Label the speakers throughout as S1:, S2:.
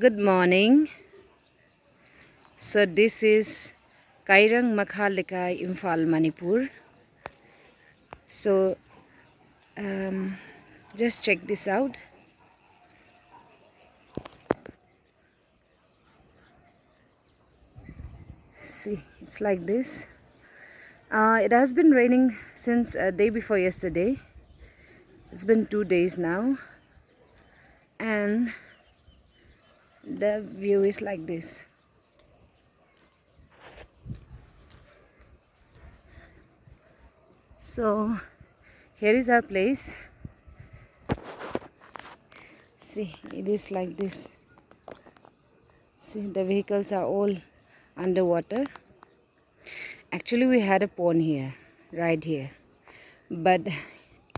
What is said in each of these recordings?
S1: Good morning. So this is Kairang Makhalika, Imphal, Manipur. So just check this out. See, it's like this. It has been raining since day before yesterday. It's been 2 days now, and the view is like this. So here is our place. See, it is like this. See, the vehicles are all underwater. Actually, we had a pond here, right here, but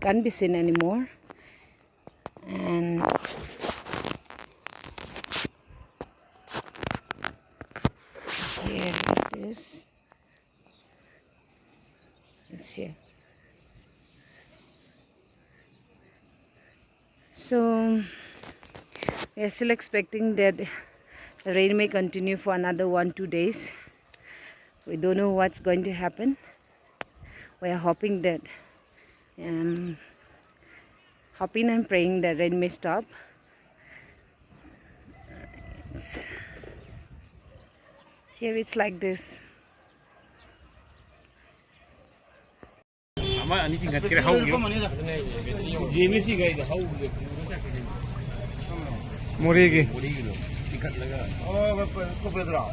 S1: can't be seen anymore. And here it is. It's here. So we are still expecting that the rain may continue for another 1-2 days. We don't know what's going to happen. We are hoping that hoping and praying that rain may stop. Here it's like this.
S2: 모래기.
S3: इसको पेद रहा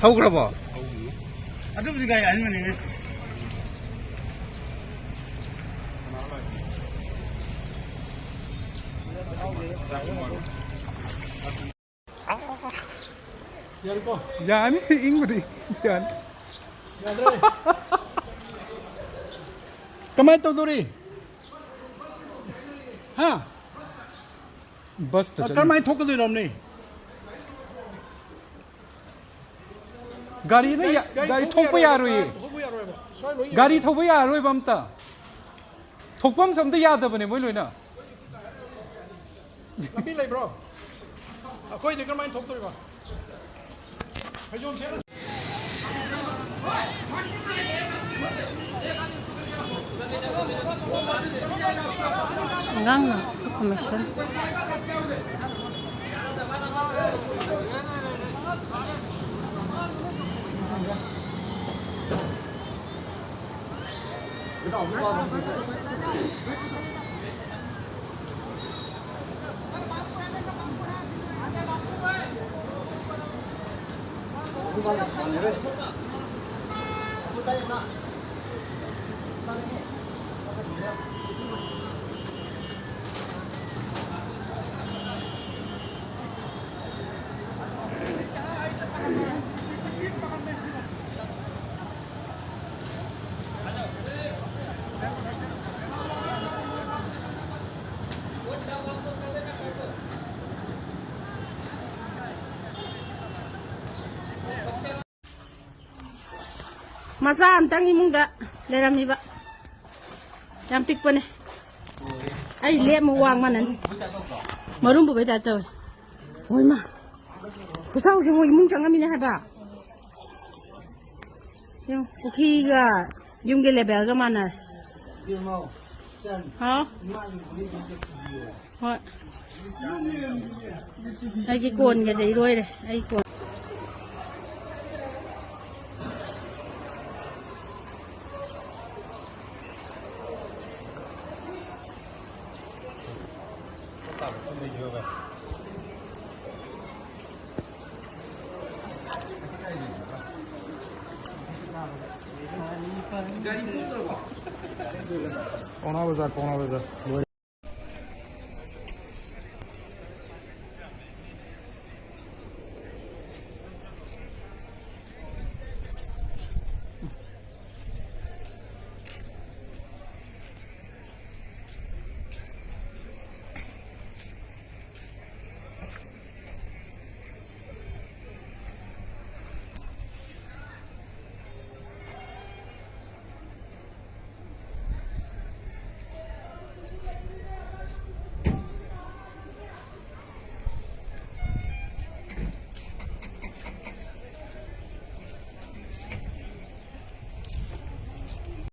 S2: 타고 그러봐.
S3: अदब दिखाई आने में नहीं यार को
S2: 야니 잉무디. 야.
S3: कमाई तो दूरी हाँ
S2: बस त
S3: कमाई ठोक दे हमने
S2: गाडी는 गाडी थोपै यारोय. गाडी थोपै यारोय बमता. थोपम समते यादबने मोइ लोइना.
S3: लंबी ले ब्रो कोई दिक्कत कमाई ठोक दो
S1: Ngang na, commission. Masa antang imong da leram ni ba? Yang pik pa ne. Ay le mo wang manan. Marum ba ta taw. Hoy ma. Pusaw si mo imong chang amin ha ba? Yung uki ga yung level ga mana. Ha? Hoy. Ay ki kon ga jai roi de. Ay kon.
S2: पौना बजा